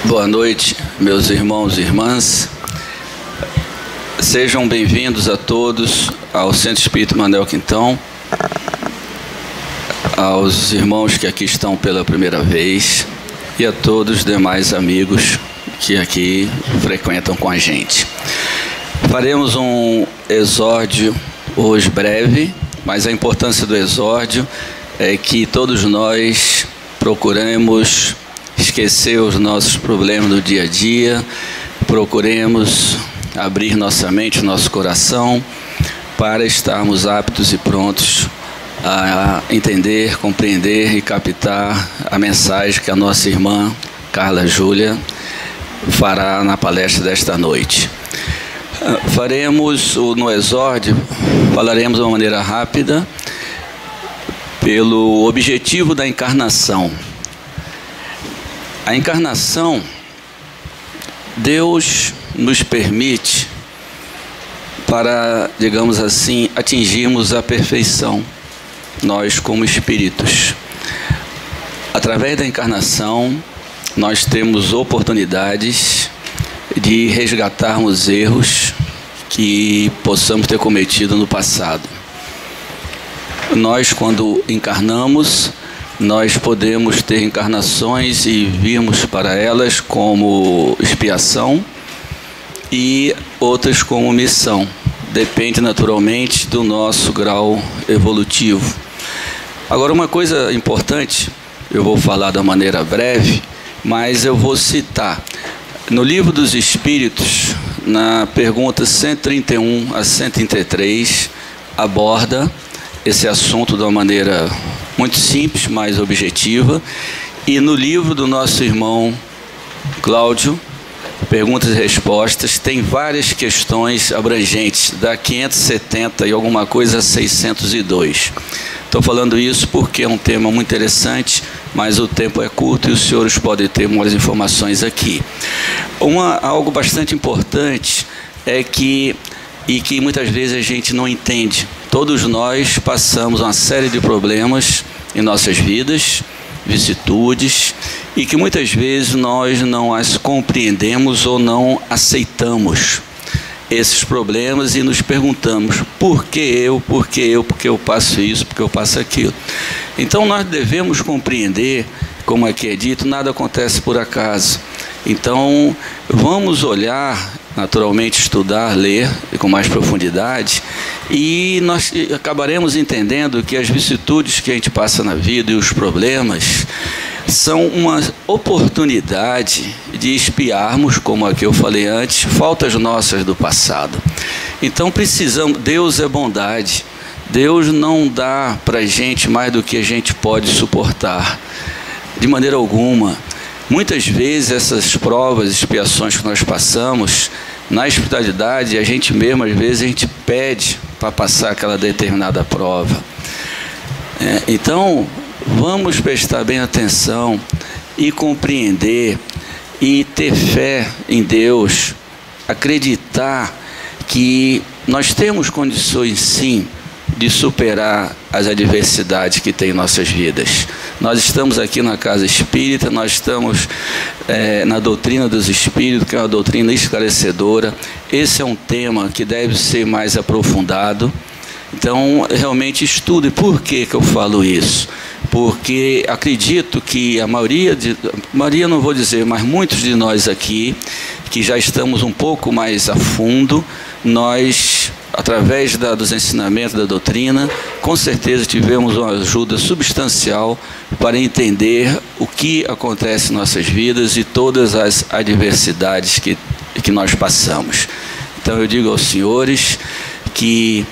Boa noite, meus irmãos e irmãs. Sejam bem-vindos a todos ao Centro Espírita Manuel Quintão, aos irmãos que aqui estão pela primeira vez e a todos os demais amigos que aqui frequentam com a gente. Faremos um exórdio hoje breve, mas a importância do exórdio é que todos nós procuremos esquecer os nossos problemas do dia a dia, procuremos abrir nossa mente, nosso coração, para estarmos aptos e prontos a entender, compreender e captar a mensagem que a nossa irmã Carla Júlia fará na palestra desta noite. Faremos no exórdio, falaremos de uma maneira rápida pelo objetivo da encarnação. A encarnação, Deus nos permite para, digamos assim, atingirmos a perfeição, nós como espíritos. Através da encarnação, nós temos oportunidades de resgatarmos erros que possamos ter cometido no passado. Nós, quando encarnamos, nós podemos ter encarnações e virmos para elas como expiação e outras como missão. Depende naturalmente do nosso grau evolutivo. Agora, uma coisa importante, eu vou falar da maneira breve, mas eu vou citar. No Livro dos Espíritos, na pergunta 131 a 133, aborda esse assunto de uma maneira muito simples, mas objetiva. E no livro do nosso irmão Cláudio, Perguntas e Respostas, tem várias questões abrangentes, da 570 e alguma coisa a 602. Estou falando isso porque é um tema muito interessante, mas o tempo é curto e os senhores podem ter mais informações aqui. Algo bastante importante é que muitas vezes a gente não entende. Todos nós passamos uma série de problemas em nossas vidas, vicissitudes, e que muitas vezes nós não as compreendemos ou não aceitamos esses problemas e nos perguntamos: por que eu, porque eu passo isso, porque eu passo aquilo. Então nós devemos compreender, como aqui é dito, nada acontece por acaso. Então vamos olhar, naturalmente estudar, ler com mais profundidade, e nós acabaremos entendendo que as vicissitudes que a gente passa na vida e os problemas são uma oportunidade de expiarmos, como aqui eu falei antes, faltas nossas do passado. Então precisamos, Deus é bondade, Deus não dá para a gente mais do que a gente pode suportar, de maneira alguma. Muitas vezes essas provas, expiações que nós passamos, na espiritualidade, a gente mesmo, às vezes, a gente pede para passar aquela determinada prova. Então, vamos prestar bem atenção e compreender e ter fé em Deus, acreditar que nós temos condições, sim, de superar as adversidades que tem em nossas vidas. Nós estamos aqui na Casa Espírita, nós estamos na doutrina dos Espíritos, que é uma doutrina esclarecedora. Esse é um tema que deve ser mais aprofundado. Então, realmente estude. Por que eu falo isso? Porque acredito que a maioria não vou dizer, mas muitos de nós aqui, que já estamos um pouco mais a fundo, nós, através dos ensinamentos da doutrina, com certeza tivemos uma ajuda substancial para entender o que acontece em nossas vidas e todas as adversidades que nós passamos. Então eu digo aos senhores que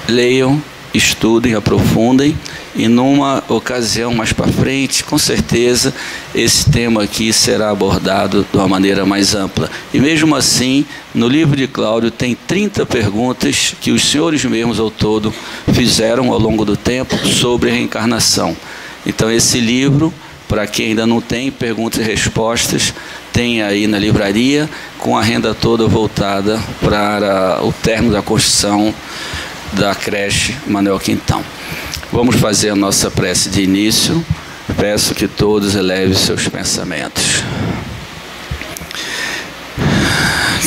leiam, estudem, aprofundem, e numa ocasião mais para frente, com certeza, esse tema aqui será abordado de uma maneira mais ampla. E mesmo assim, no livro de Cláudio tem 30 perguntas que os senhores mesmos ao todo fizeram ao longo do tempo sobre reencarnação. Então esse livro, para quem ainda não tem, Perguntas e Respostas, tem aí na livraria, com a renda toda voltada para o término da construção da creche Manuel Quintão. Vamos fazer a nossa prece de início, Peço que todos elevem seus pensamentos.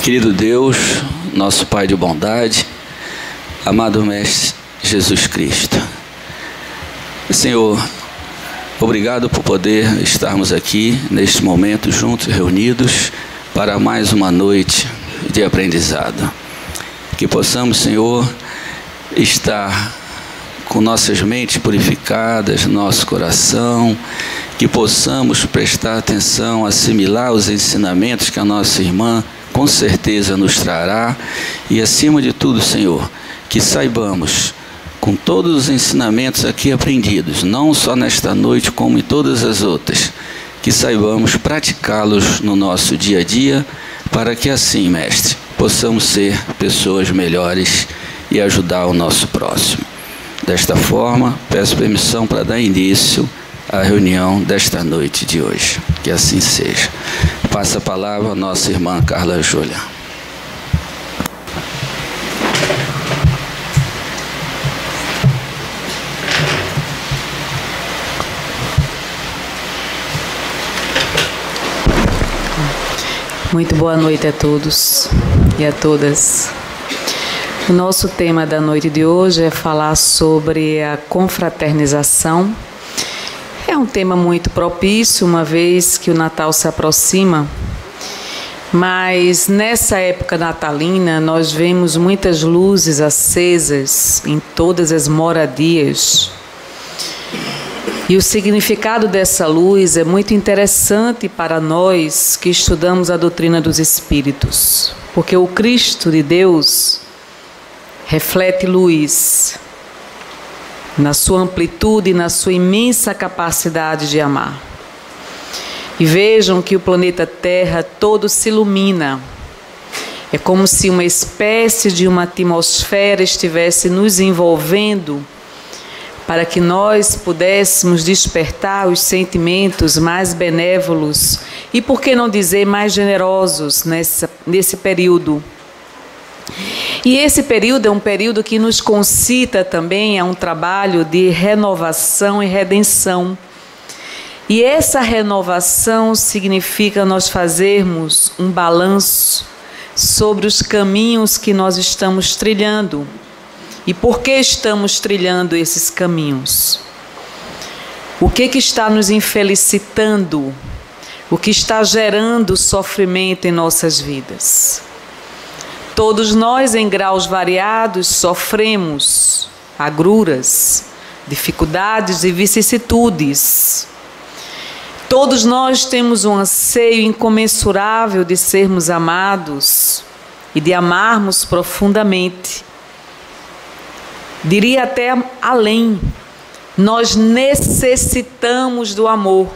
Querido Deus, nosso Pai de bondade, amado Mestre Jesus Cristo. Senhor, obrigado por poder estarmos aqui, neste momento, juntos, reunidos, para mais uma noite de aprendizado. Que possamos, Senhor, estar com nossas mentes purificadas, nosso coração, que possamos prestar atenção, assimilar os ensinamentos que a nossa irmã com certeza nos trará, e acima de tudo, Senhor, que saibamos, com todos os ensinamentos aqui aprendidos, não só nesta noite como em todas as outras, que saibamos praticá-los no nosso dia a dia, para que assim, Mestre, possamos ser pessoas melhores e ajudar o nosso próximo. Desta forma, peço permissão para dar início à reunião desta noite de hoje. Que assim seja. Passa a palavra a nossa irmã Carla Júlia. Muito boa noite a todos e a todas. O nosso tema da noite de hoje é falar sobre a confraternização. É um tema muito propício, uma vez que o Natal se aproxima, mas nessa época natalina nós vemos muitas luzes acesas em todas as moradias. E o significado dessa luz é muito interessante para nós que estudamos a doutrina dos Espíritos, porque o Cristo de Deus reflete luz na sua amplitude e na sua imensa capacidade de amar. E vejam que o planeta Terra todo se ilumina. É como se uma espécie de uma atmosfera estivesse nos envolvendo para que nós pudéssemos despertar os sentimentos mais benévolos e, por que não dizer, mais generosos nesse período. E esse período é um período que nos concita também a um trabalho de renovação e redenção. E essa renovação significa nós fazermos um balanço sobre os caminhos que nós estamos trilhando. E por que estamos trilhando esses caminhos? O que está nos infelicitando? O que está gerando sofrimento em nossas vidas? Todos nós, em graus variados, sofremos agruras, dificuldades e vicissitudes. Todos nós temos um anseio incomensurável de sermos amados e de amarmos profundamente. Diria até além, nós necessitamos do amor,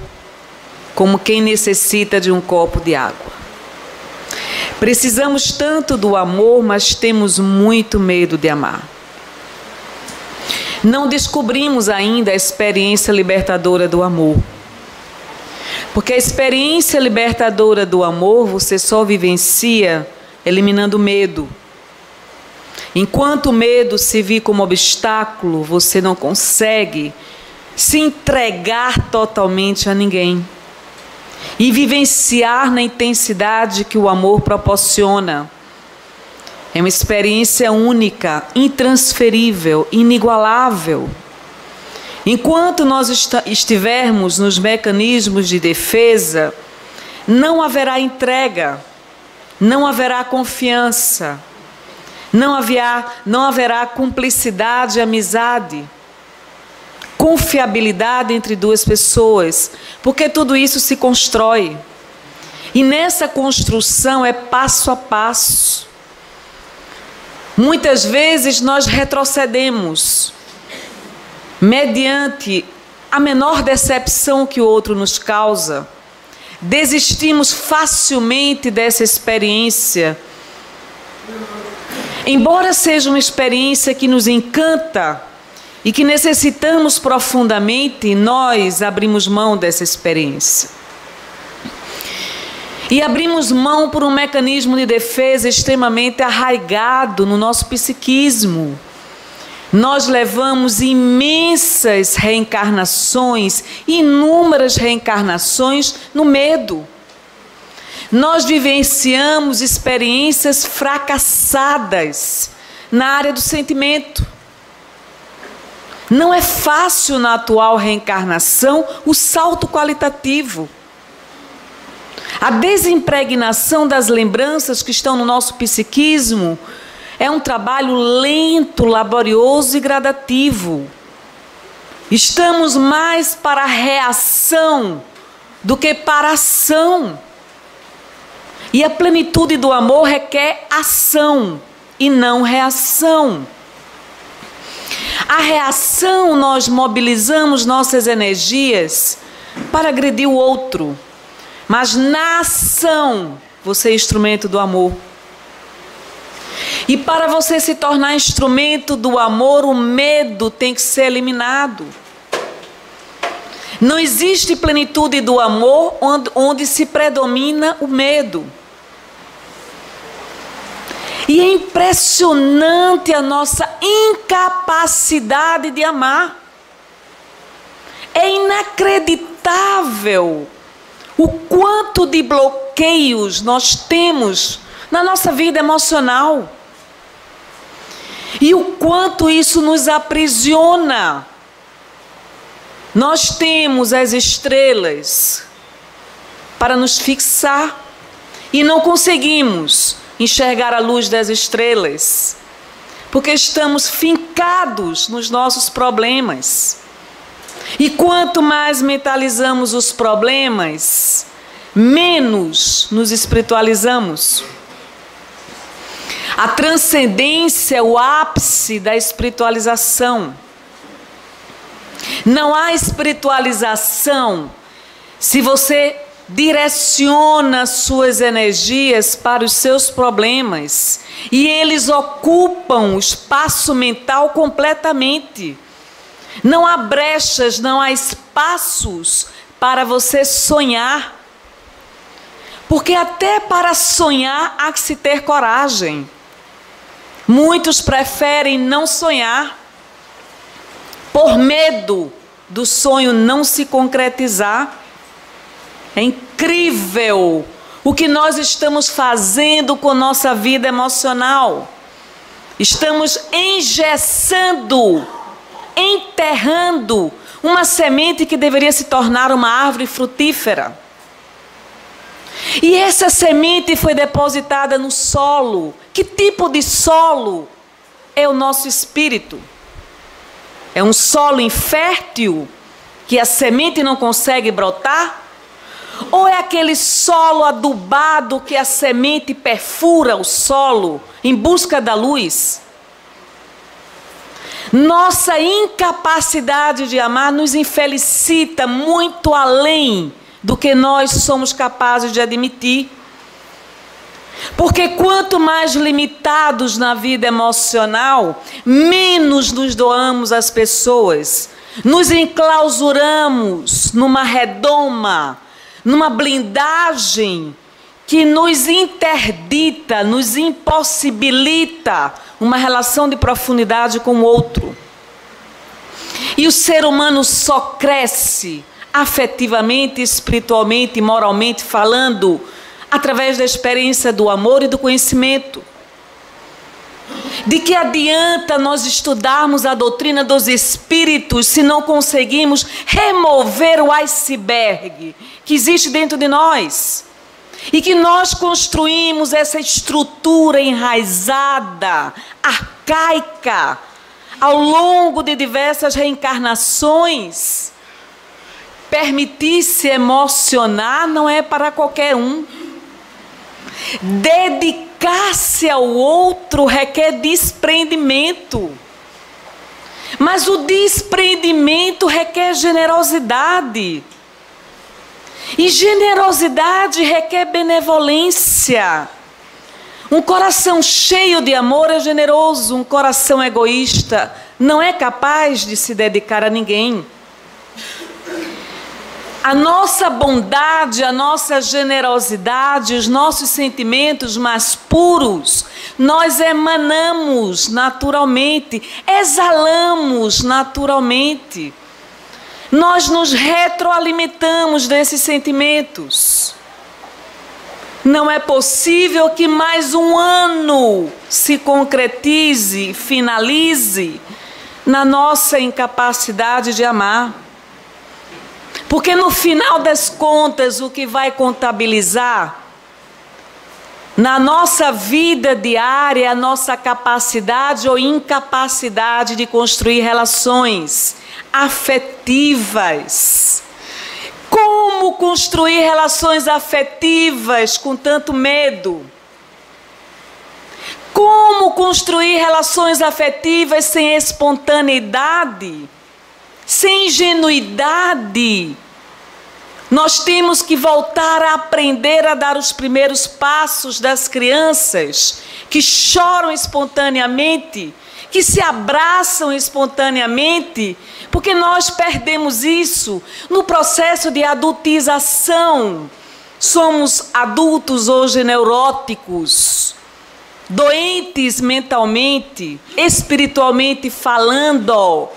como quem necessita de um copo de água. Precisamos tanto do amor, mas temos muito medo de amar. Não descobrimos ainda a experiência libertadora do amor. Porque a experiência libertadora do amor você só vivencia eliminando o medo. Enquanto o medo se vir como obstáculo, você não consegue se entregar totalmente a ninguém e vivenciar na intensidade que o amor proporciona. É uma experiência única, intransferível, inigualável. Enquanto nós estivermos nos mecanismos de defesa, não haverá entrega, não haverá confiança, não haverá cumplicidade e amizade, confiabilidade entre duas pessoas, porque tudo isso se constrói. E nessa construção é passo a passo. Muitas vezes nós retrocedemos, mediante a menor decepção que o outro nos causa. Desistimos facilmente dessa experiência. Embora seja uma experiência que nos encanta e que necessitamos profundamente, nós abrimos mão dessa experiência. E abrimos mão por um mecanismo de defesa extremamente arraigado no nosso psiquismo. Nós levamos imensas reencarnações, inúmeras reencarnações no medo. Nós vivenciamos experiências fracassadas na área do sentimento. Não é fácil na atual reencarnação o salto qualitativo. A desimpregnação das lembranças que estão no nosso psiquismo é um trabalho lento, laborioso e gradativo. Estamos mais para a reação do que para a ação. E a plenitude do amor requer ação e não reação. A reação, nós mobilizamos nossas energias para agredir o outro. Mas na ação, você é instrumento do amor. E para você se tornar instrumento do amor, o medo tem que ser eliminado. Não existe plenitude do amor onde se predomina o medo. E é impressionante a nossa incapacidade de amar. É inacreditável o quanto de bloqueios nós temos na nossa vida emocional. E o quanto isso nos aprisiona. Nós temos as estrelas para nos fixar e não conseguimos enxergar a luz das estrelas, porque estamos fincados nos nossos problemas. E quanto mais mentalizamos os problemas, menos nos espiritualizamos. A transcendência é o ápice da espiritualização. Não há espiritualização se você direciona suas energias para os seus problemas e eles ocupam o espaço mental completamente. Não há brechas, não há espaços para você sonhar. Porque até para sonhar há que se ter coragem. Muitos preferem não sonhar por medo do sonho não se concretizar. É incrível o que nós estamos fazendo com nossa vida emocional. Estamos engessando, enterrando uma semente que deveria se tornar uma árvore frutífera. E essa semente foi depositada no solo. Que tipo de solo é o nosso espírito? É um solo infértil que a semente não consegue brotar? Ou é aquele solo adubado que a semente perfura o solo em busca da luz? Nossa incapacidade de amar nos infelicita muito além do que nós somos capazes de admitir. Porque quanto mais limitados na vida emocional, menos nos doamos às pessoas. Nos enclausuramos numa redoma, numa blindagem que nos interdita, nos impossibilita uma relação de profundidade com o outro. E o ser humano só cresce afetivamente, espiritualmente, moralmente falando, através da experiência do amor e do conhecimento. De que adianta nós estudarmos a doutrina dos espíritos se não conseguimos remover o iceberg que existe dentro de nós? E que nós construímos essa estrutura enraizada, arcaica, ao longo de diversas reencarnações. Permitir-se emocionar não é para qualquer um. Dedicar-se ao outro requer desprendimento. Mas o desprendimento requer generosidade. E generosidade requer benevolência. Um coração cheio de amor é generoso. Um coração egoísta não é capaz de se dedicar a ninguém. A nossa bondade, a nossa generosidade, os nossos sentimentos mais puros, nós emanamos naturalmente, exalamos naturalmente. Nós nos retroalimentamos desses sentimentos. Não é possível que mais um ano se concretize, finalize na nossa incapacidade de amar. Porque no final das contas, o que vai contabilizar na nossa vida diária é a nossa capacidade ou incapacidade de construir relações afetivas. Como construir relações afetivas com tanto medo? Como construir relações afetivas sem espontaneidade? Sem ingenuidade? Nós temos que voltar a aprender a dar os primeiros passos das crianças que choram espontaneamente, que se abraçam espontaneamente, porque nós perdemos isso no processo de adultização. Somos adultos hoje neuróticos, doentes mentalmente, espiritualmente falando.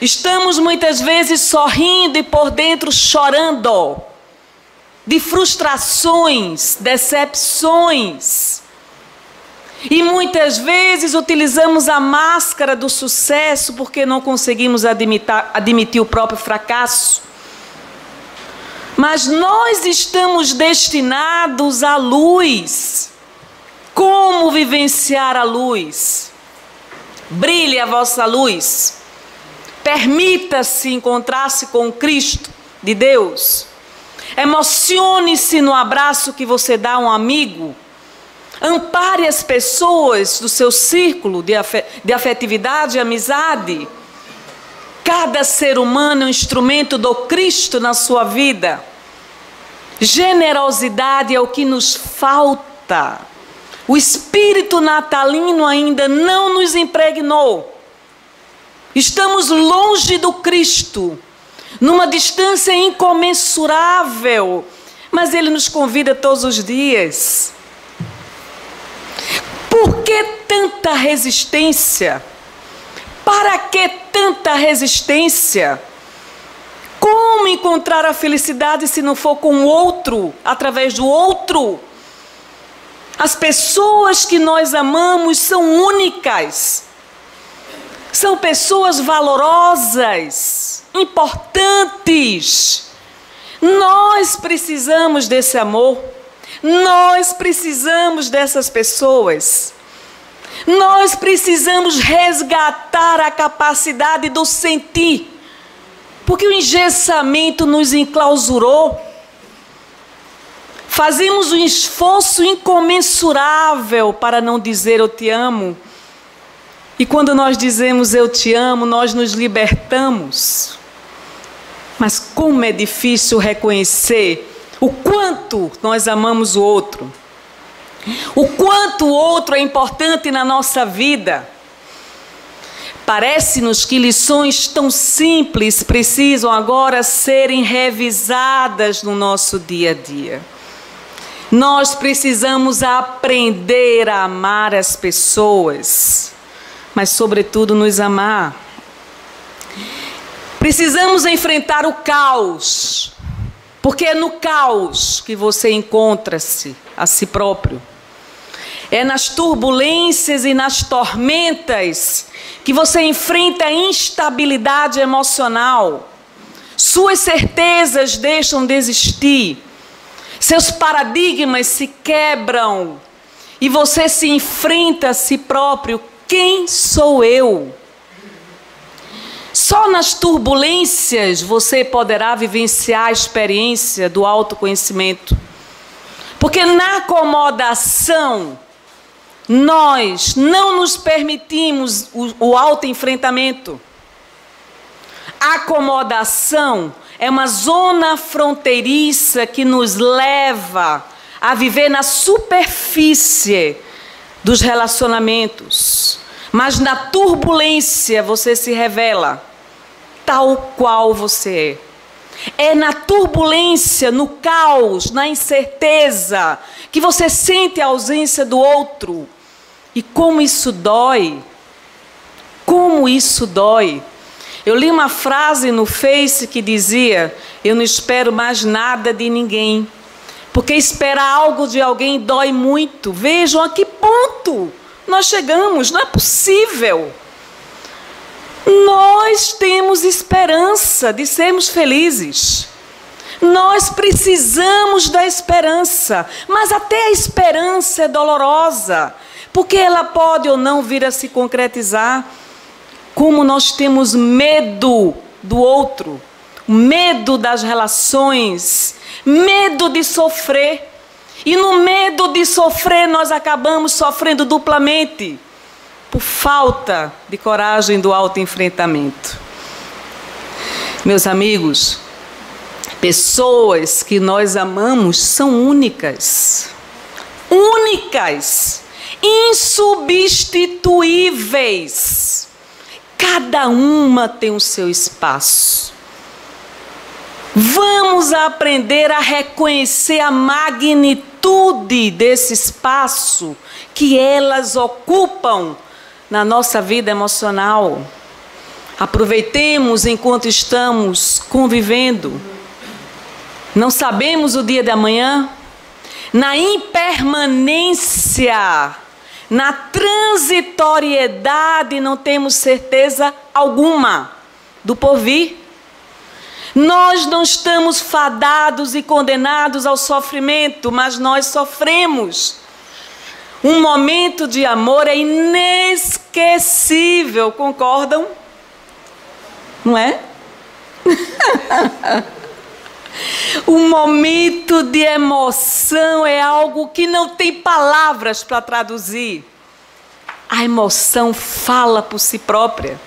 Estamos muitas vezes sorrindo e por dentro chorando, de frustrações, decepções. E muitas vezes utilizamos a máscara do sucesso porque não conseguimos admitir o próprio fracasso. Mas nós estamos destinados à luz. Como vivenciar a luz? Brilhe a vossa luz. Permita-se encontrar-se com o Cristo de Deus. Emocione-se no abraço que você dá a um amigo. Ampare as pessoas do seu círculo de afetividade e amizade. Cada ser humano é um instrumento do Cristo na sua vida. Generosidade é o que nos falta. O espírito natalino ainda não nos impregnou. Estamos longe do Cristo, numa distância incomensurável, mas Ele nos convida todos os dias. Por que tanta resistência? Para que tanta resistência? Como encontrar a felicidade se não for com o outro, através do outro? As pessoas que nós amamos são únicas. São pessoas valorosas, importantes. Nós precisamos desse amor. Nós precisamos dessas pessoas. Nós precisamos resgatar a capacidade do sentir. Porque o engessamento nos enclausurou. Fazemos um esforço incomensurável para não dizer eu te amo. E quando nós dizemos eu te amo, nós nos libertamos. Mas como é difícil reconhecer o quanto nós amamos o outro. O quanto o outro é importante na nossa vida. Parece-nos que lições tão simples precisam agora serem revisadas no nosso dia a dia. Nós precisamos aprender a amar as pessoas, mas sobretudo nos amar. Precisamos enfrentar o caos, porque é no caos que você encontra-se a si próprio. É nas turbulências e nas tormentas que você enfrenta a instabilidade emocional. Suas certezas deixam de existir. Seus paradigmas se quebram. E você se enfrenta a si próprio. Quem sou eu? Só nas turbulências você poderá vivenciar a experiência do autoconhecimento. Porque na acomodação, nós não nos permitimos o autoenfrentamento. A acomodação é uma zona fronteiriça que nos leva a viver na superfície dos relacionamentos. Mas na turbulência você se revela tal qual você é. É na turbulência, no caos, na incerteza, que você sente a ausência do outro. E como isso dói. Como isso dói. Eu li uma frase no Face que dizia: eu não espero mais nada de ninguém, porque esperar algo de alguém dói muito. Vejam a que ponto nós chegamos, não é possível. Nós temos esperança de sermos felizes. Nós precisamos da esperança, mas até a esperança é dolorosa, porque ela pode ou não vir a se concretizar. Como nós temos medo do outro, medo das relações, medo de sofrer. E no medo de sofrer, nós acabamos sofrendo duplamente, por falta de coragem do autoenfrentamento. Meus amigos, pessoas que nós amamos são únicas. Únicas, insubstituíveis. Cada uma tem o seu espaço. Vamos aprender a reconhecer a magnitude desse espaço que elas ocupam na nossa vida emocional. Aproveitemos enquanto estamos convivendo. Não sabemos o dia de amanhã. Na impermanência, na transitoriedade, não temos certeza alguma do porvir. Nós não estamos fadados e condenados ao sofrimento, mas nós sofremos. Um momento de amor é inesquecível, concordam? Não é? Um momento de emoção é algo que não tem palavras para traduzir. A emoção fala por si própria.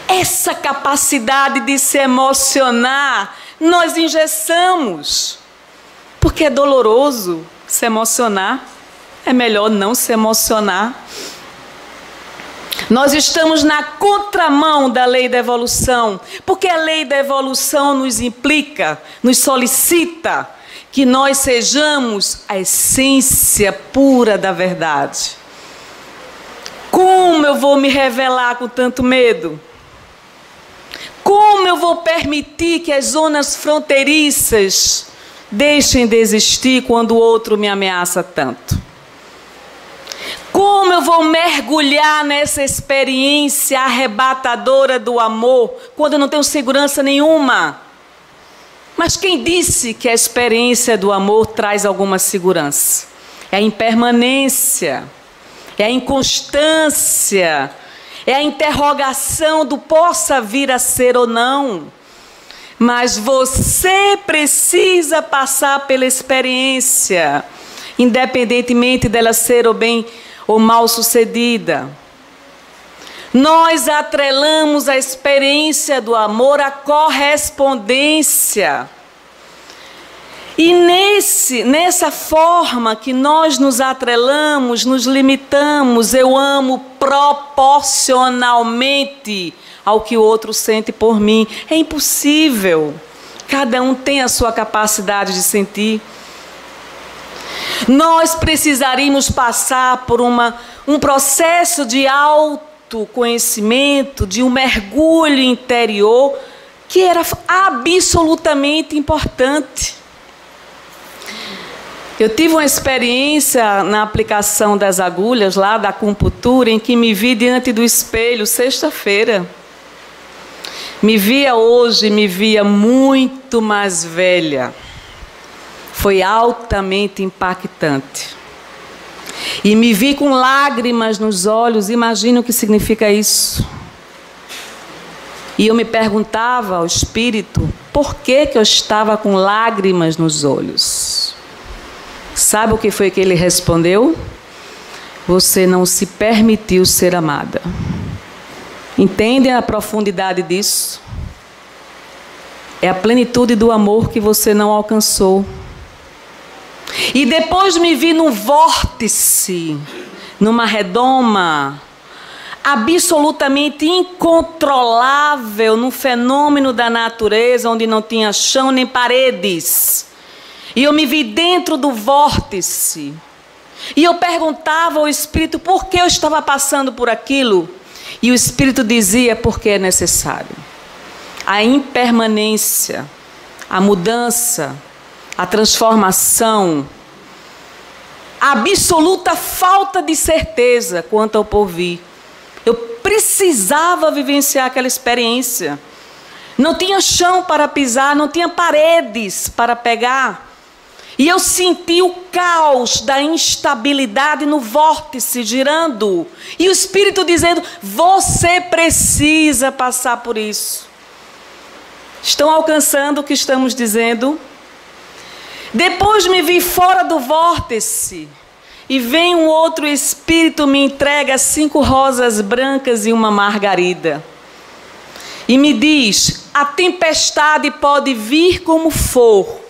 Essa capacidade de se emocionar, nós engessamos. Porque é doloroso se emocionar. É melhor não se emocionar. Nós estamos na contramão da lei da evolução, porque a lei da evolução nos implica, nos solicita que nós sejamos a essência pura da verdade. Como eu vou me revelar com tanto medo? Como eu vou permitir que as zonas fronteiriças deixem de existir quando o outro me ameaça tanto? Como eu vou mergulhar nessa experiência arrebatadora do amor quando eu não tenho segurança nenhuma? Mas quem disse que a experiência do amor traz alguma segurança? É a impermanência, é a inconstância, é a interrogação do possa vir a ser ou não. Mas você precisa passar pela experiência, independentemente dela ser ou bem ou mal sucedida. Nós atrelamos a experiência do amor à correspondência. E nessa forma que nós nos atrelamos, nos limitamos, eu amo proporcionalmente ao que o outro sente por mim. É impossível. Cada um tem a sua capacidade de sentir. Nós precisaríamos passar por um processo de autoconhecimento, de um mergulho interior, que era absolutamente importante. Eu tive uma experiência na aplicação das agulhas, lá da acupuntura, em que me vi diante do espelho, sexta-feira. Me via hoje, me via muito mais velha. Foi altamente impactante. E me vi com lágrimas nos olhos. Imagina o que significa isso. E eu me perguntava ao Espírito, por que eu estava com lágrimas nos olhos? Sabe o que foi que ele respondeu? Você não se permitiu ser amada. Entendem a profundidade disso? É a plenitude do amor que você não alcançou. E depois me vi num vórtice, numa redoma, absolutamente incontrolável num fenômeno da natureza onde não tinha chão nem paredes. E eu me vi dentro do vórtice. E eu perguntava ao Espírito por que eu estava passando por aquilo. E o Espírito dizia porque é necessário. A impermanência, a mudança, a transformação, a absoluta falta de certeza quanto ao porvir. Eu precisava vivenciar aquela experiência. Não tinha chão para pisar, não tinha paredes para pegar. E eu senti o caos da instabilidade no vórtice girando. E o Espírito dizendo, você precisa passar por isso. Estão alcançando o que estamos dizendo? Depois me vi fora do vórtice. E vem um outro Espírito, me entrega 5 rosas brancas e uma margarida. E me diz, a tempestade pode vir como for.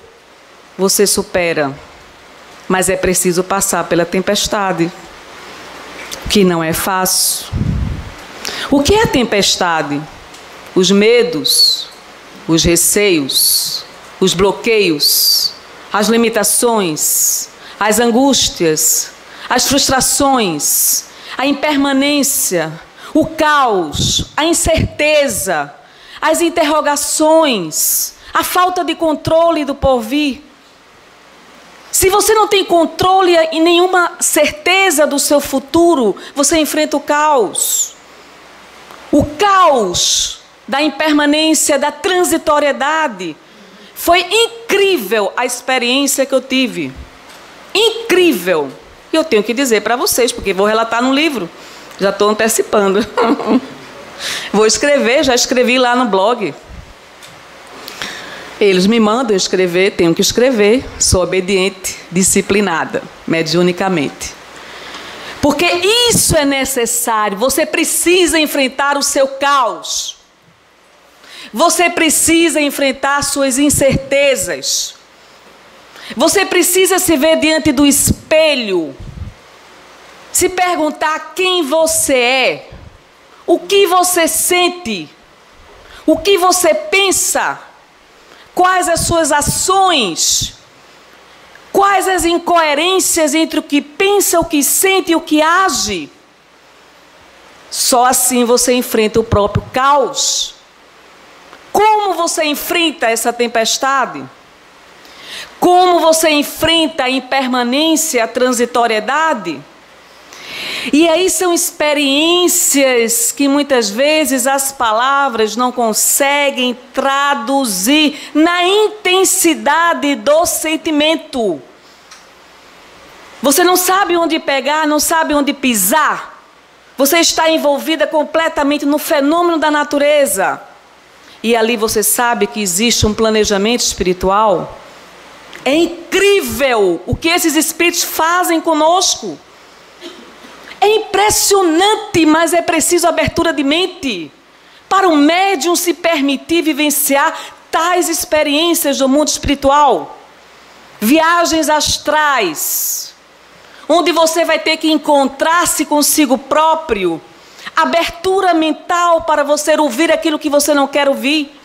Você supera, mas é preciso passar pela tempestade, que não é fácil. O que é a tempestade? Os medos, os receios, os bloqueios, as limitações, as angústias, as frustrações, a impermanência, o caos, a incerteza, as interrogações, a falta de controle do porvir. Se você não tem controle e nenhuma certeza do seu futuro, você enfrenta o caos. O caos da impermanência, da transitoriedade. Foi incrível a experiência que eu tive. Incrível. E eu tenho que dizer para vocês, porque vou relatar no livro. Já estou antecipando. Vou escrever, já escrevi lá no blog. Eles me mandam escrever, tenho que escrever, sou obediente, disciplinada, mediunicamente. Porque isso é necessário, você precisa enfrentar o seu caos. Você precisa enfrentar suas incertezas. Você precisa se ver diante do espelho, se perguntar quem você é, o que você sente, o que você pensa. Quais as suas ações? Quais as incoerências entre o que pensa, o que sente e o que age? Só assim você enfrenta o próprio caos. Como você enfrenta essa tempestade? Como você enfrenta a impermanência, a transitoriedade? E aí são experiências que muitas vezes as palavras não conseguem traduzir na intensidade do sentimento. Você não sabe onde pegar, não sabe onde pisar. Você está envolvida completamente no fenômeno da natureza. E ali você sabe que existe um planejamento espiritual. É incrível o que esses espíritos fazem conosco. É impressionante, mas é preciso abertura de mente para o médium se permitir vivenciar tais experiências do mundo espiritual. Viagens astrais, onde você vai ter que encontrar-se consigo próprio. Abertura mental para você ouvir aquilo que você não quer ouvir.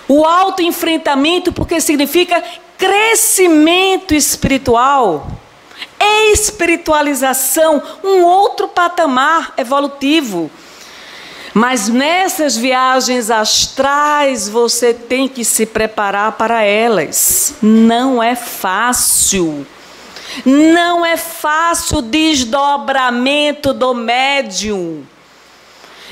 O autoenfrentamento, porque significa crescimento espiritual. Espiritualização, um outro patamar evolutivo. Mas nessas viagens astrais você tem que se preparar para elas. Não é fácil. Não é fácil o desdobramento do médium.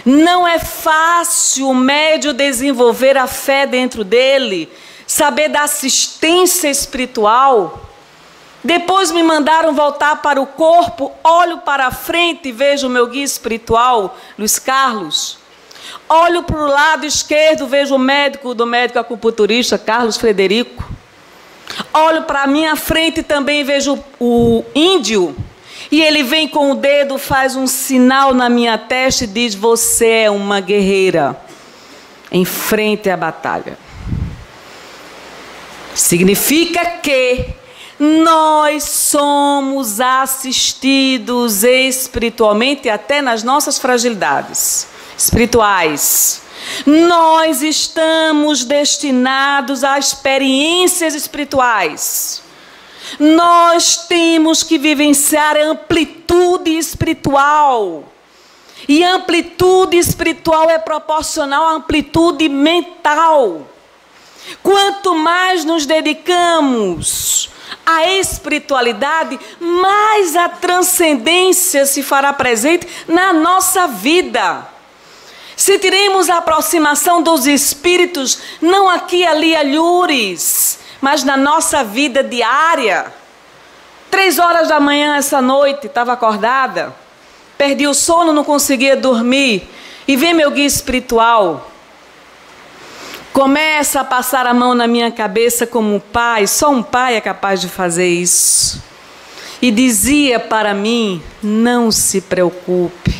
Não é fácil o médium desenvolver a fé dentro dele, saber da assistência espiritual. Depois me mandaram voltar para o corpo, olho para a frente e vejo o meu guia espiritual, Luiz Carlos. Olho para o lado esquerdo, vejo o médico acupunturista, Carlos Frederico. Olho para a minha frente e também vejo o índio. E ele vem com o dedo, faz um sinal na minha testa e diz, você é uma guerreira. Enfrente a batalha. Significa que nós somos assistidos espiritualmente até nas nossas fragilidades espirituais. Nós estamos destinados a experiências espirituais. Nós temos que vivenciar a amplitude espiritual. E a amplitude espiritual é proporcional à amplitude mental. Quanto mais nos dedicamos à espiritualidade, mais a transcendência se fará presente na nossa vida. Sentiremos a aproximação dos espíritos, não aqui, ali, alhures, mas na nossa vida diária. 3 horas da manhã essa noite, estava acordada, perdi o sono, não conseguia dormir, e vem meu guia espiritual. Começa a passar a mão na minha cabeça como um pai, só um pai é capaz de fazer isso. E dizia para mim, não se preocupe,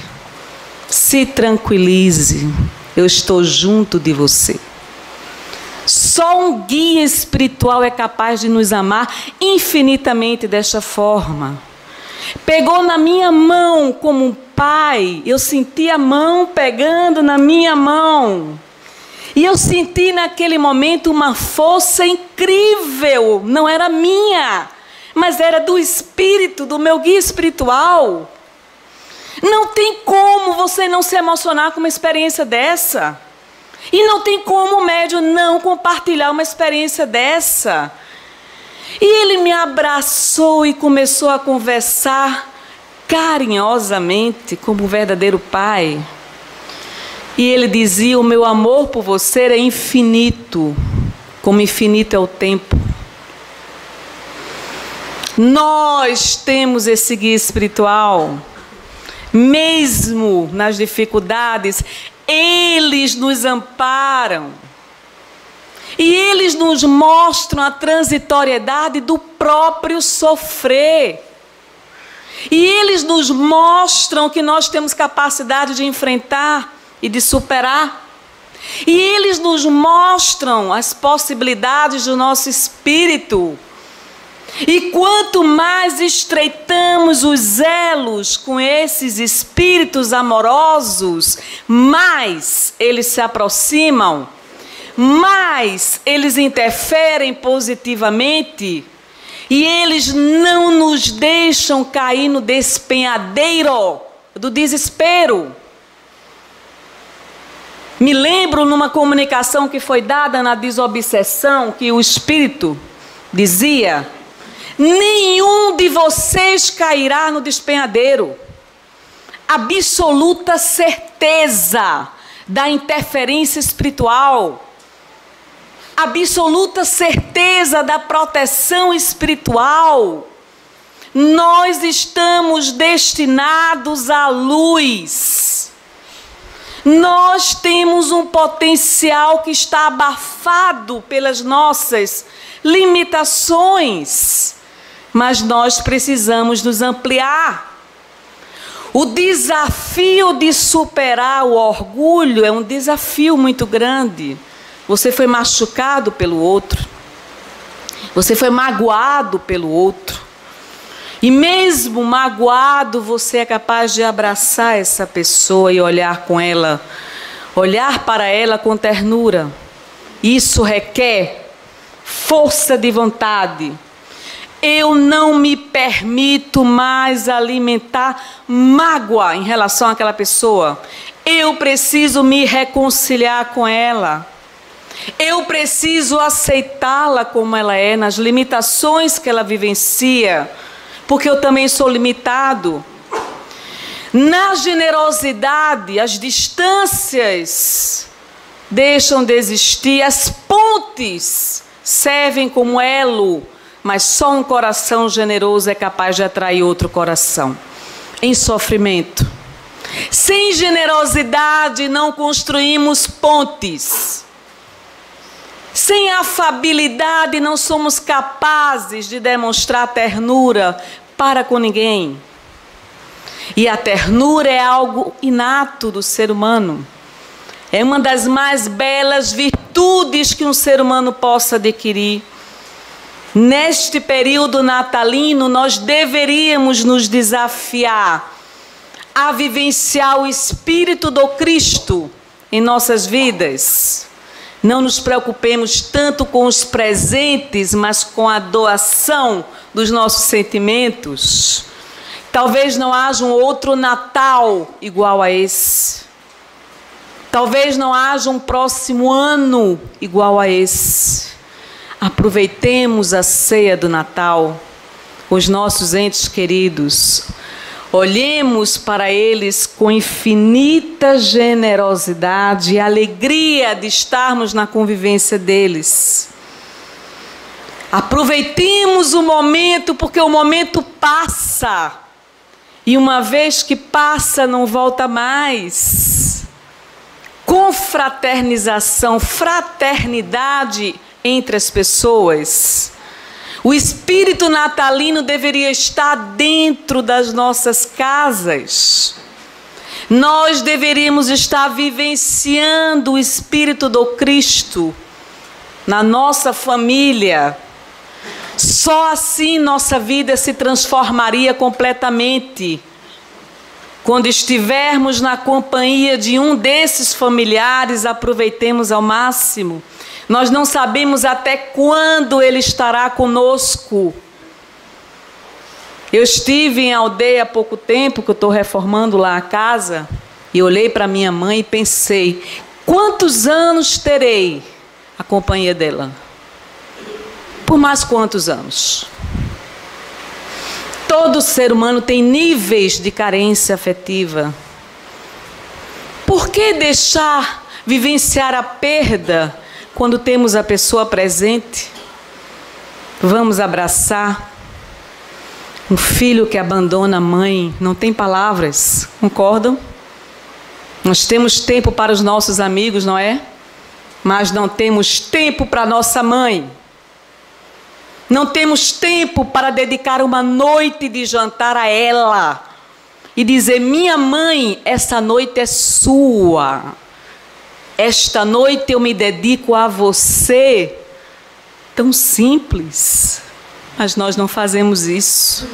se tranquilize, eu estou junto de você. Só um guia espiritual é capaz de nos amar infinitamente desta forma. Pegou na minha mão como um pai, eu senti a mão pegando na minha mão. E eu senti naquele momento uma força incrível, não era minha, mas era do Espírito, do meu guia espiritual. Não tem como você não se emocionar com uma experiência dessa. E não tem como o médium não compartilhar uma experiência dessa. E ele me abraçou e começou a conversar carinhosamente, como um verdadeiro pai. E ele dizia, o meu amor por você é infinito, como infinito é o tempo. Nós temos esse guia espiritual. Mesmo nas dificuldades, eles nos amparam. E eles nos mostram a transitoriedade do próprio sofrer. E eles nos mostram que nós temos capacidade de enfrentar e de superar. E eles nos mostram as possibilidades do nosso espírito. E quanto mais estreitamos os elos com esses espíritos amorosos, mais eles se aproximam, mais eles interferem positivamente e eles não nos deixam cair no despenhadeiro do desespero. Me lembro numa comunicação que foi dada na desobsessão, que o espírito dizia: nenhum de vocês cairá no despenhadeiro. Absoluta certeza da interferência espiritual. Absoluta certeza da proteção espiritual. Nós estamos destinados à luz. Nós temos um potencial que está abafado pelas nossas limitações. Mas nós precisamos nos ampliar. O desafio de superar o orgulho é um desafio muito grande. Você foi machucado pelo outro. Você foi magoado pelo outro. E mesmo magoado, você é capaz de abraçar essa pessoa e olhar com ela, olhar para ela com ternura. Isso requer força de vontade. Eu não me permito mais alimentar mágoa em relação àquela pessoa. Eu preciso me reconciliar com ela. Eu preciso aceitá-la como ela é, nas limitações que ela vivencia, porque eu também sou limitado. Na generosidade, as distâncias deixam de existir, as pontes servem como elo, mas só um coração generoso é capaz de atrair outro coração em sofrimento. Sem generosidade não construímos pontes. Sem afabilidade não somos capazes de demonstrar ternura para com ninguém. E a ternura é algo inato do ser humano. É uma das mais belas virtudes que um ser humano possa adquirir. Neste período natalino, nós deveríamos nos desafiar a vivenciar o Espírito do Cristo em nossas vidas. Não nos preocupemos tanto com os presentes, mas com a doação dos nossos sentimentos. Talvez não haja um outro Natal igual a esse. Talvez não haja um próximo ano igual a esse. Aproveitemos a ceia do Natal, os nossos entes queridos. Olhemos para eles com infinita generosidade e alegria de estarmos na convivência deles. Aproveitemos o momento, porque o momento passa. E uma vez que passa, não volta mais. Confraternização, fraternidade entre as pessoas. O espírito natalino deveria estar dentro das nossas casas. Nós deveríamos estar vivenciando o Espírito do Cristo na nossa família. Só assim nossa vida se transformaria completamente. Quando estivermos na companhia de um desses familiares, aproveitemos ao máximo. Nós não sabemos até quando ele estará conosco. Eu estive em aldeia há pouco tempo, que eu estou reformando lá a casa, e olhei para minha mãe e pensei, quantos anos terei a companhia dela? Por mais quantos anos? Todo ser humano tem níveis de carência afetiva. Por que deixar vivenciar a perda quando temos a pessoa presente? Vamos abraçar. Um filho que abandona a mãe não tem palavras, concordam? Nós temos tempo para os nossos amigos, não é? Mas não temos tempo para nossa mãe. Não temos tempo para dedicar uma noite de jantar a ela e dizer, minha mãe, essa noite é sua. Esta noite eu me dedico a você. Tão simples, mas nós não fazemos isso.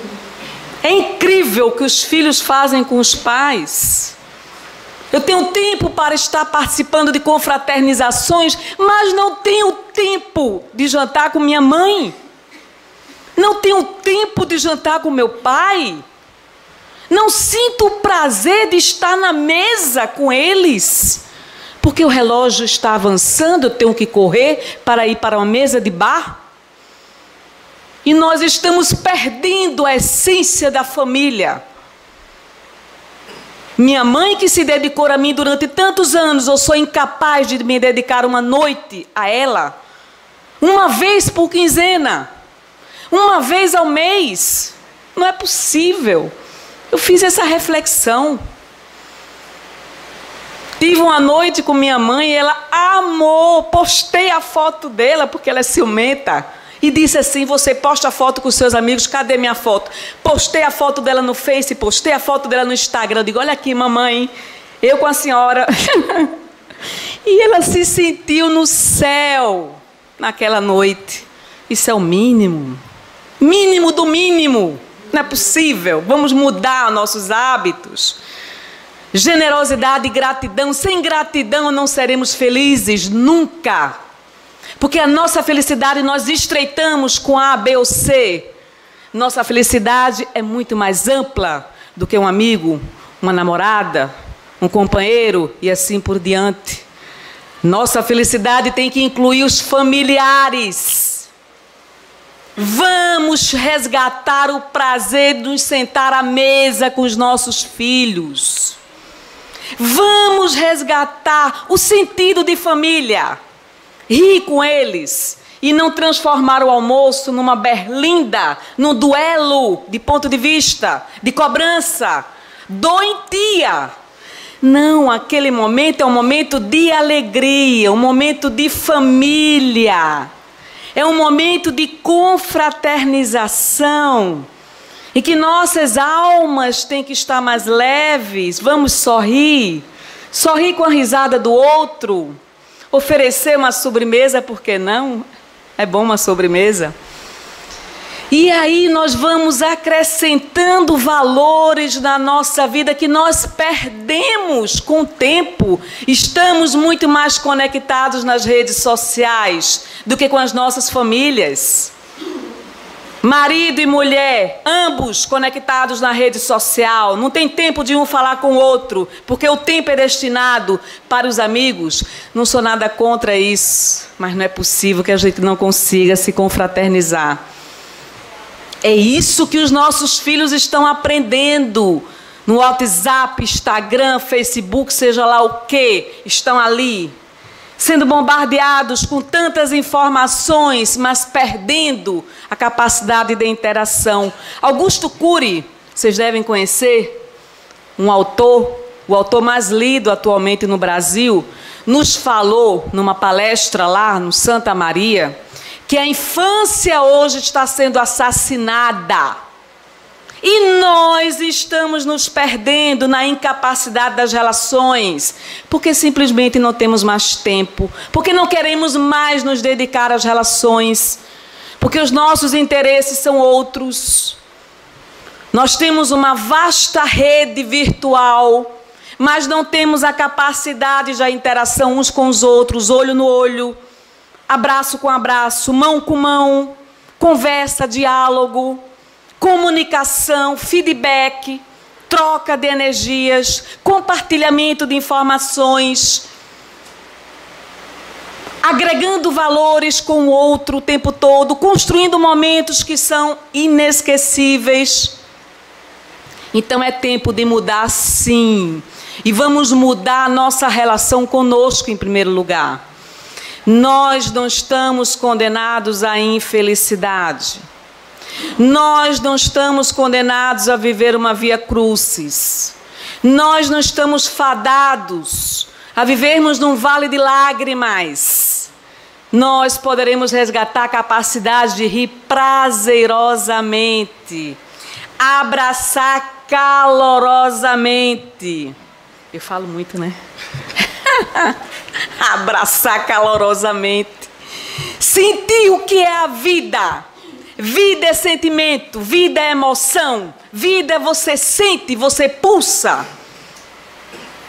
É incrível o que os filhos fazem com os pais. Eu tenho tempo para estar participando de confraternizações, mas não tenho tempo de jantar com minha mãe. Não tenho tempo de jantar com meu pai. Não sinto o prazer de estar na mesa com eles. Porque o relógio está avançando, eu tenho que correr para ir para uma mesa de bar. E nós estamos perdendo a essência da família. Minha mãe que se dedicou a mim durante tantos anos, eu sou incapaz de me dedicar uma noite a ela. Uma vez por quinzena. Uma vez ao mês. Não é possível. Eu fiz essa reflexão. Tive uma noite com minha mãe e ela amou. Postei a foto dela porque ela é ciumenta. E disse assim, você posta a foto com os seus amigos, cadê minha foto? Postei a foto dela no Face, postei a foto dela no Instagram. Eu digo, olha aqui mamãe, eu com a senhora. E ela se sentiu no céu naquela noite. Isso é o mínimo. Mínimo do mínimo. Não é possível. Vamos mudar nossos hábitos. Generosidade e gratidão. Sem gratidão não seremos felizes nunca. Porque a nossa felicidade nós estreitamos com A, B ou C. Nossa felicidade é muito mais ampla do que um amigo, uma namorada, um companheiro e assim por diante. Nossa felicidade tem que incluir os familiares. Vamos resgatar o prazer de nos sentar à mesa com os nossos filhos. Vamos resgatar o sentido de família. Rir com eles e não transformar o almoço numa berlinda, num duelo de ponto de vista, de cobrança, doentia. Não, aquele momento é um momento de alegria, um momento de família. É um momento de confraternização. E que nossas almas têm que estar mais leves. Vamos sorrir. Sorrir com a risada do outro. Oferecer uma sobremesa, por que não? É bom uma sobremesa. E aí nós vamos acrescentando valores na nossa vida que nós perdemos com o tempo. Estamos muito mais conectados nas redes sociais do que com as nossas famílias. Marido e mulher, ambos conectados na rede social. Não tem tempo de um falar com o outro, porque o tempo é destinado para os amigos. Não sou nada contra isso, mas não é possível que a gente não consiga se confraternizar. É isso que os nossos filhos estão aprendendo. No WhatsApp, Instagram, Facebook, seja lá o que, estão ali, sendo bombardeados com tantas informações, mas perdendo a capacidade de interação. Augusto Cury, vocês devem conhecer, um autor, o autor mais lido atualmente no Brasil, nos falou numa palestra lá no Santa Maria, que a infância hoje está sendo assassinada. E nós estamos nos perdendo na incapacidade das relações, porque simplesmente não temos mais tempo, porque não queremos mais nos dedicar às relações, porque os nossos interesses são outros. Nós temos uma vasta rede virtual, mas não temos a capacidade da interação uns com os outros, olho no olho, abraço com abraço, mão com mão, conversa, diálogo, comunicação, feedback, troca de energias, compartilhamento de informações, agregando valores com o outro o tempo todo, construindo momentos que são inesquecíveis. Então é tempo de mudar, sim. E vamos mudar a nossa relação conosco em primeiro lugar. Nós não estamos condenados à infelicidade. Nós não estamos condenados a viver uma via crucis. Nós não estamos fadados a vivermos num vale de lágrimas. Nós poderemos resgatar a capacidade de rir prazerosamente, abraçar calorosamente. Eu falo muito, né? Abraçar calorosamente. Sentir o que é a vida. Vida é sentimento, vida é emoção, vida você sente, você pulsa.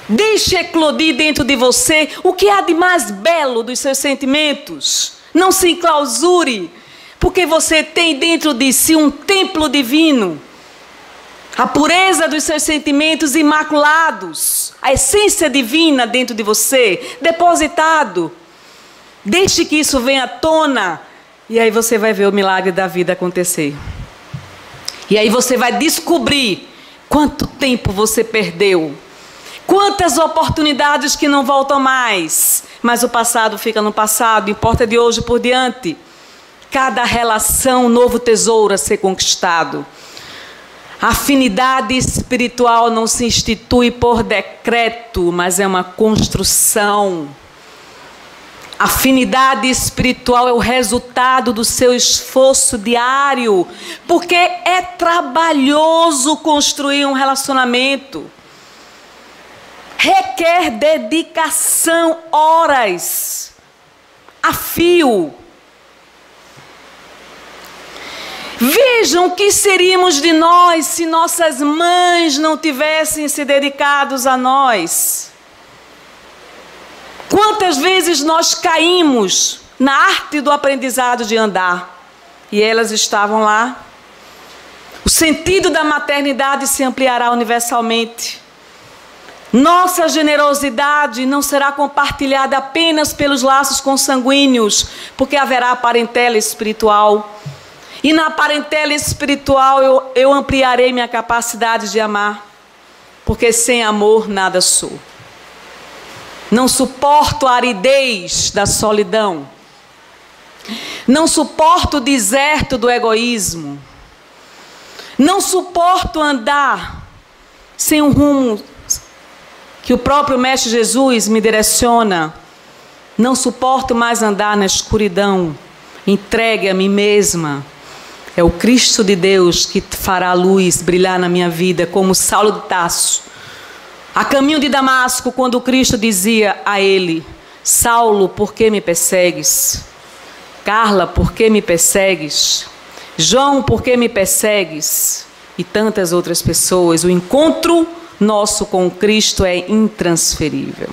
Deixe eclodir dentro de você o que há de mais belo dos seus sentimentos. Não se enclausure, porque você tem dentro de si um templo divino. A pureza dos seus sentimentos imaculados, a essência divina dentro de você, depositado. Deixe que isso venha à tona. E aí você vai ver o milagre da vida acontecer. E aí você vai descobrir quanto tempo você perdeu. Quantas oportunidades que não voltam mais. Mas o passado fica no passado, importa de hoje por diante. Cada relação, um novo tesouro a ser conquistado. A afinidade espiritual não se institui por decreto, mas é uma construção. Afinidade espiritual é o resultado do seu esforço diário, porque é trabalhoso construir um relacionamento. Requer dedicação, horas, a fio. Vejam o que seríamos de nós se nossas mães não tivessem se dedicados a nós. Quantas vezes nós caímos na arte do aprendizado de andar e elas estavam lá. O sentido da maternidade se ampliará universalmente. Nossa generosidade não será compartilhada apenas pelos laços consanguíneos, porque haverá a parentela espiritual. E na parentela espiritual eu ampliarei minha capacidade de amar, porque sem amor nada sou. Não suporto a aridez da solidão. Não suporto o deserto do egoísmo. Não suporto andar sem um rumo que o próprio Mestre Jesus me direciona. Não suporto mais andar na escuridão. Entregue a mim mesma. É o Cristo de Deus que fará a luz brilhar na minha vida, como Saulo de Tarso. A caminho de Damasco, quando Cristo dizia a ele: Saulo, por que me persegues? Carla, por que me persegues? João, por que me persegues? E tantas outras pessoas. O encontro nosso com Cristo é intransferível.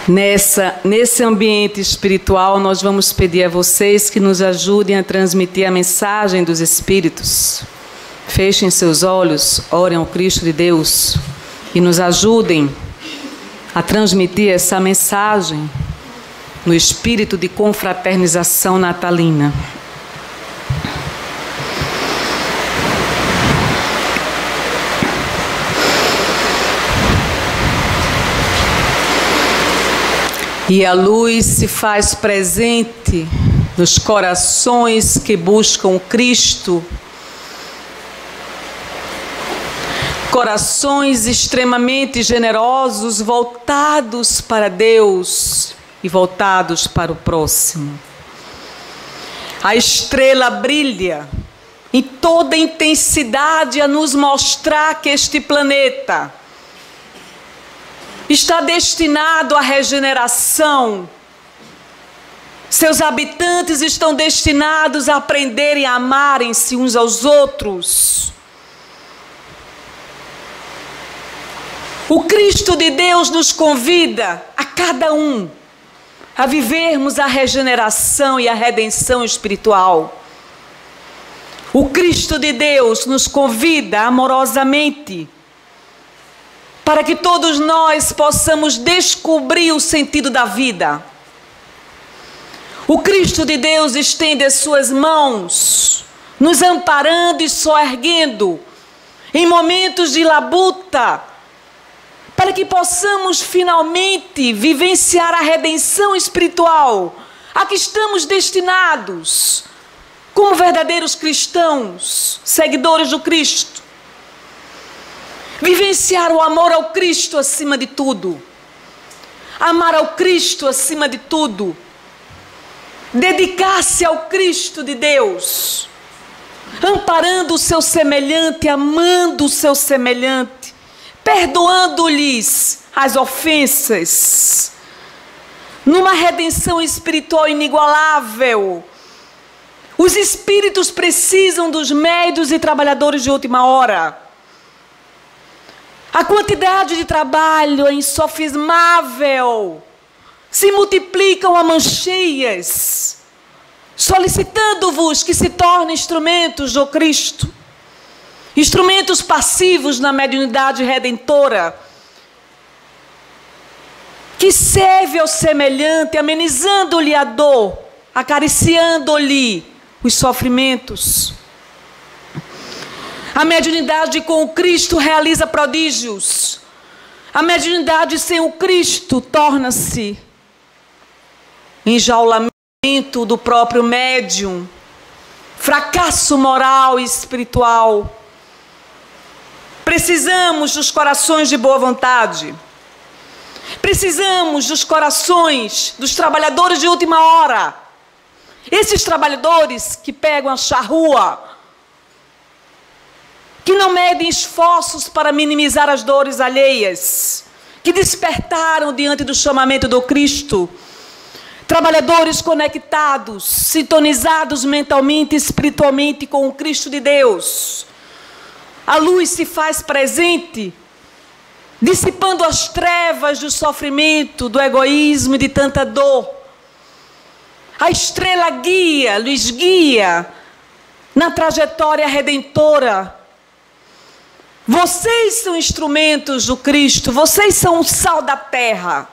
Nesse ambiente espiritual, nós vamos pedir a vocês que nos ajudem a transmitir a mensagem dos Espíritos. Fechem seus olhos, orem ao Cristo de Deus e nos ajudem a transmitir essa mensagem no espírito de confraternização natalina. E a luz se faz presente nos corações que buscam Cristo. Corações extremamente generosos, voltados para Deus e voltados para o próximo. A estrela brilha em toda intensidade a nos mostrar que este planeta está destinado à regeneração. Seus habitantes estão destinados a aprenderem a amarem-se uns aos outros. O Cristo de Deus nos convida a cada um a vivermos a regeneração e a redenção espiritual. O Cristo de Deus nos convida amorosamente para que todos nós possamos descobrir o sentido da vida. O Cristo de Deus estende as suas mãos, nos amparando e soerguendo em momentos de labuta, para que possamos finalmente vivenciar a redenção espiritual a que estamos destinados, como verdadeiros cristãos, seguidores do Cristo. Vivenciar o amor ao Cristo acima de tudo. Amar ao Cristo acima de tudo. Dedicar-se ao Cristo de Deus. Amparando o seu semelhante, amando o seu semelhante. Perdoando-lhes as ofensas. Numa redenção espiritual inigualável. Os espíritos precisam dos médios e trabalhadores de última hora. A quantidade de trabalho é insofismável. Se multiplicam a mãos cheias, solicitando-vos que se tornem instrumentos do Cristo. Instrumentos passivos na mediunidade redentora. Que serve ao semelhante, amenizando-lhe a dor, acariciando-lhe os sofrimentos. A mediunidade com o Cristo realiza prodígios. A mediunidade sem o Cristo torna-se enjaulamento do próprio médium, fracasso moral e espiritual. Precisamos dos corações de boa vontade. Precisamos dos corações dos trabalhadores de última hora. Esses trabalhadores que pegam a charrua, que não medem esforços para minimizar as dores alheias, que despertaram diante do chamamento do Cristo. Trabalhadores conectados, sintonizados mentalmente e espiritualmente com o Cristo de Deus. A luz se faz presente, dissipando as trevas do sofrimento, do egoísmo e de tanta dor. A estrela guia, lhes guia na trajetória redentora. Vocês são instrumentos do Cristo, vocês são o sal da terra.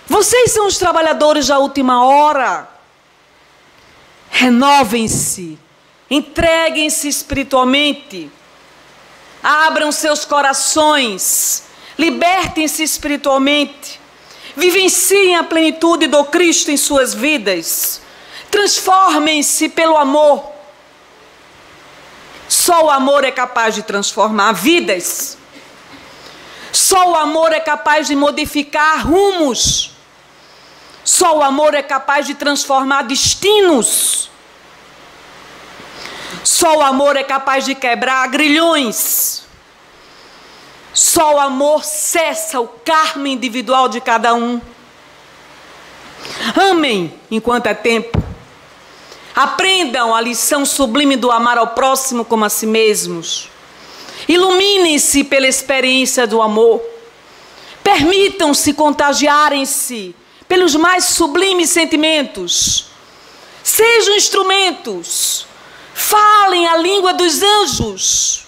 Vocês são os trabalhadores da última hora. Renovem-se, entreguem-se espiritualmente. Abram seus corações, libertem-se espiritualmente. Vivenciem a plenitude do Cristo em suas vidas. Transformem-se pelo amor. Só o amor é capaz de transformar vidas. Só o amor é capaz de modificar rumos. Só o amor é capaz de transformar destinos. Só o amor é capaz de quebrar grilhões. Só o amor cessa o karma individual de cada um. Amem enquanto é tempo. Aprendam a lição sublime do amar ao próximo como a si mesmos. Iluminem-se pela experiência do amor. Permitam-se contagiarem-se pelos mais sublimes sentimentos. Sejam instrumentos. Falem a língua dos anjos.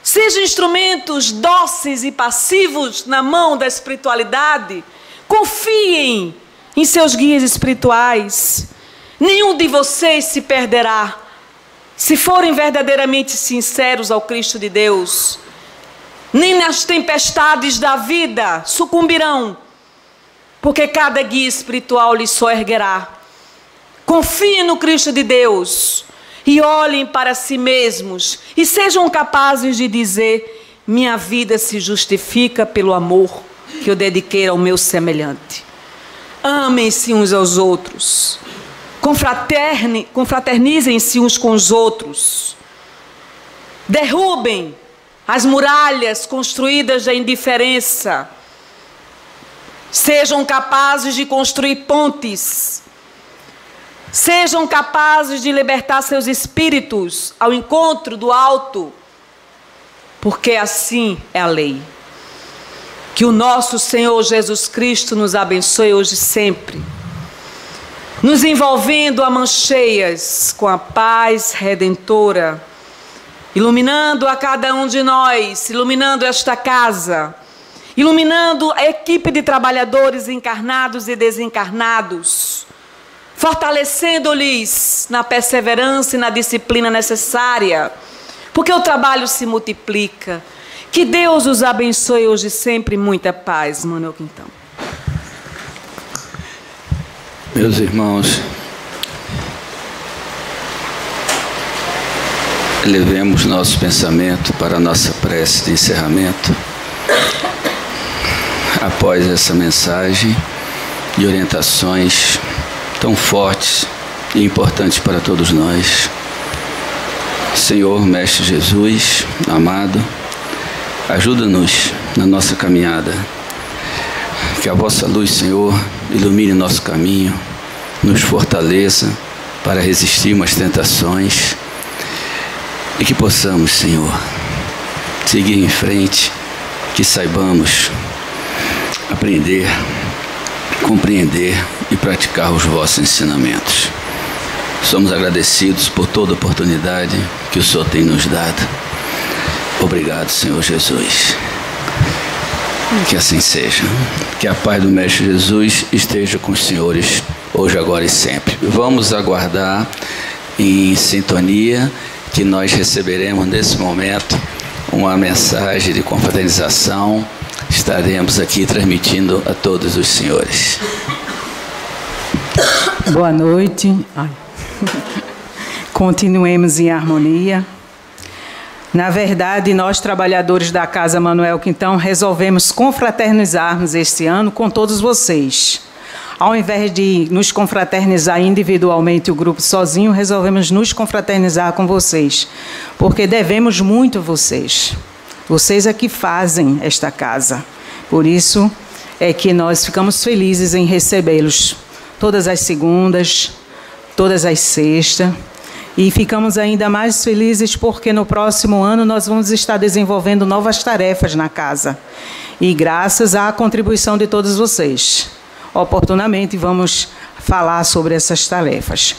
Sejam instrumentos dóceis e passivos na mão da espiritualidade. Confiem em seus guias espirituais. Nenhum de vocês se perderá se forem verdadeiramente sinceros ao Cristo de Deus. Nem nas tempestades da vida sucumbirão, porque cada guia espiritual lhes soerguerá. Confiem no Cristo de Deus e olhem para si mesmos e sejam capazes de dizer: minha vida se justifica pelo amor que eu dediquei ao meu semelhante. Amem-se uns aos outros. Confraternizem-se uns com os outros. Derrubem as muralhas construídas da indiferença. Sejam capazes de construir pontes. Sejam capazes de libertar seus espíritos ao encontro do alto, porque assim é a lei. Que o nosso Senhor Jesus Cristo nos abençoe hoje e sempre, nos envolvendo a mãos cheias com a paz redentora, iluminando a cada um de nós, iluminando esta casa, iluminando a equipe de trabalhadores encarnados e desencarnados, fortalecendo-lhes na perseverança e na disciplina necessária, porque o trabalho se multiplica. Que Deus os abençoe hoje e sempre. Muita paz, Manuel Quintão. Meus irmãos, levemos nosso pensamento para a nossa prece de encerramento. Após essa mensagem e orientações tão fortes e importantes para todos nós. Senhor, Mestre Jesus, amado, ajuda-nos na nossa caminhada. Que a vossa luz, Senhor, ilumine nosso caminho, nos fortaleça para resistirmos às tentações e que possamos, Senhor, seguir em frente, que saibamos aprender, compreender e praticar os vossos ensinamentos. Somos agradecidos por toda a oportunidade que o Senhor tem nos dado. Obrigado, Senhor Jesus. Que assim seja. Que a paz do Mestre Jesus esteja com os senhores, hoje, agora e sempre. Vamos aguardar em sintonia que nós receberemos nesse momento uma mensagem de confraternização. Estaremos aqui transmitindo a todos os senhores. Boa noite. Continuemos em harmonia. Na verdade, nós, trabalhadores da Casa Manuel Quintão, resolvemos confraternizarmos este ano com todos vocês. Ao invés de nos confraternizar individualmente, o grupo sozinho, resolvemos nos confraternizar com vocês, porque devemos muito a vocês. Vocês é que fazem esta casa. Por isso é que nós ficamos felizes em recebê-los todas as segundas, todas as sextas. E ficamos ainda mais felizes porque no próximo ano nós vamos estar desenvolvendo novas tarefas na casa. E graças à contribuição de todos vocês, oportunamente vamos falar sobre essas tarefas.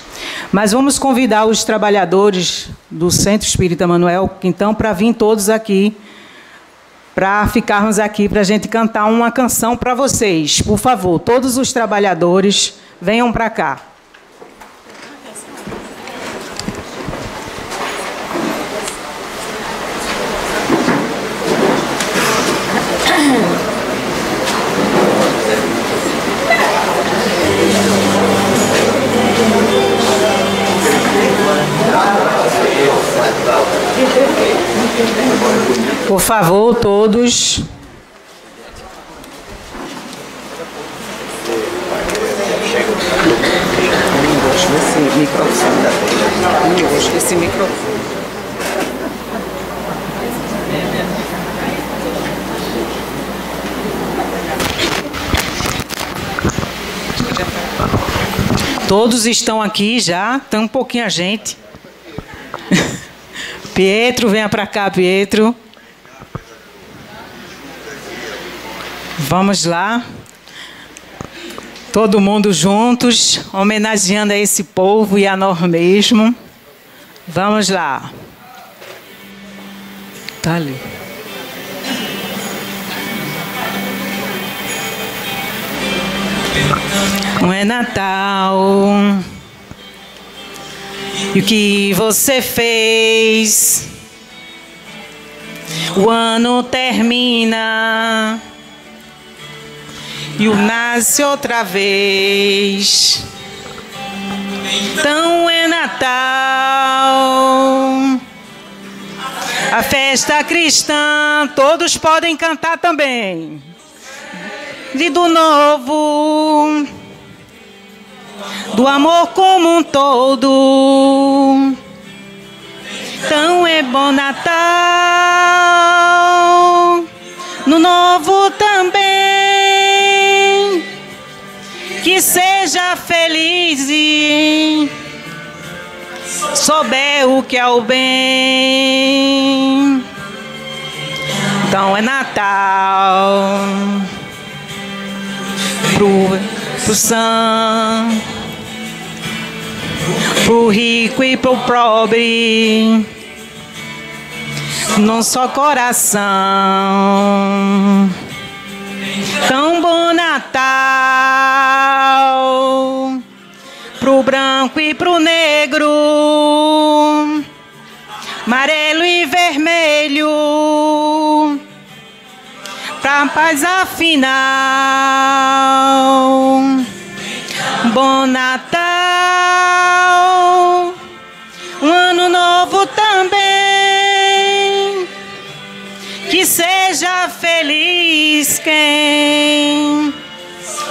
Mas vamos convidar os trabalhadores do Centro Espírita Manuel Quintão para vir todos aqui, para ficarmos aqui, para a gente cantar uma canção para vocês. Por favor, todos os trabalhadores venham para cá. Por favor, todos. Esse microfone. Esse microfone. Todos estão aqui já, tem um pouquinho a gente. Pietro, venha para cá, Pietro. Vamos lá. Todo mundo juntos, homenageando a esse povo e a nós mesmos. Vamos lá. Tá ali. Não é Natal. E o que você fez? O ano termina e o nasce outra vez. Então é Natal. A festa cristã, todos podem cantar também. E do novo, do amor como um todo. Então é bom Natal, no novo também. Que seja feliz e souber o que é o bem. Então é Natal pro santo, pro rico e pro pobre, num só coração. Tão bom Natal pro branco e pro negro, amarelo e vermelho, pra paz afinal. Bom Natal, um ano novo também. Que seja feliz quem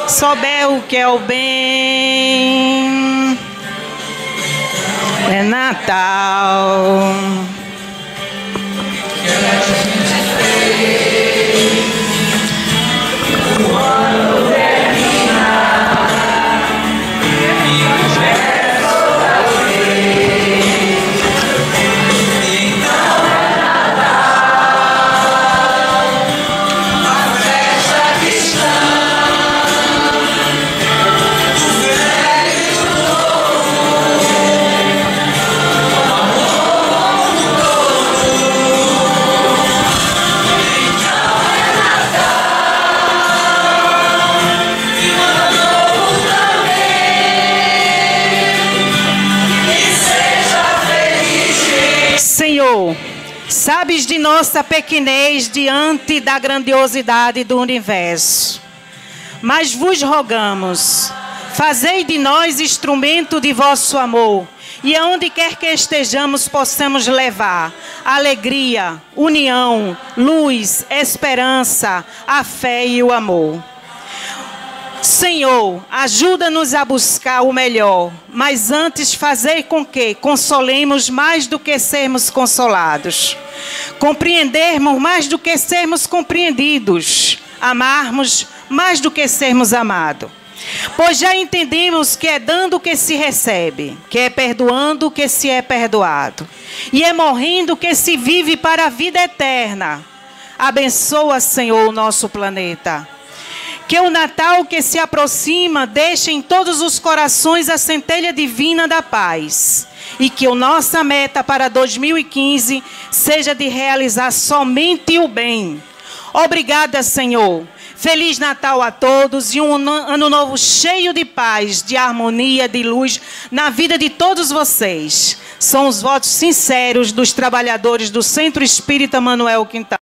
souber o que é o bem. É Natal. Senhor, sabes de nossa pequenez diante da grandiosidade do universo. Mas vos rogamos, fazei de nós instrumento de vosso amor, e aonde quer que estejamos possamos levar alegria, união, luz, esperança, a fé e o amor. Senhor, ajuda-nos a buscar o melhor, mas antes fazei com que consolemos mais do que sermos consolados, compreendermos mais do que sermos compreendidos, amarmos mais do que sermos amados. Pois já entendemos que é dando que se recebe, que é perdoando que se é perdoado, e é morrendo que se vive para a vida eterna. Abençoa, Senhor, o nosso planeta. Que o Natal que se aproxima deixe em todos os corações a centelha divina da paz. E que a nossa meta para 2015 seja de realizar somente o bem. Obrigada, Senhor. Feliz Natal a todos e um ano novo cheio de paz, de harmonia, de luz na vida de todos vocês. São os votos sinceros dos trabalhadores do Centro Espírita Manuel Quintão.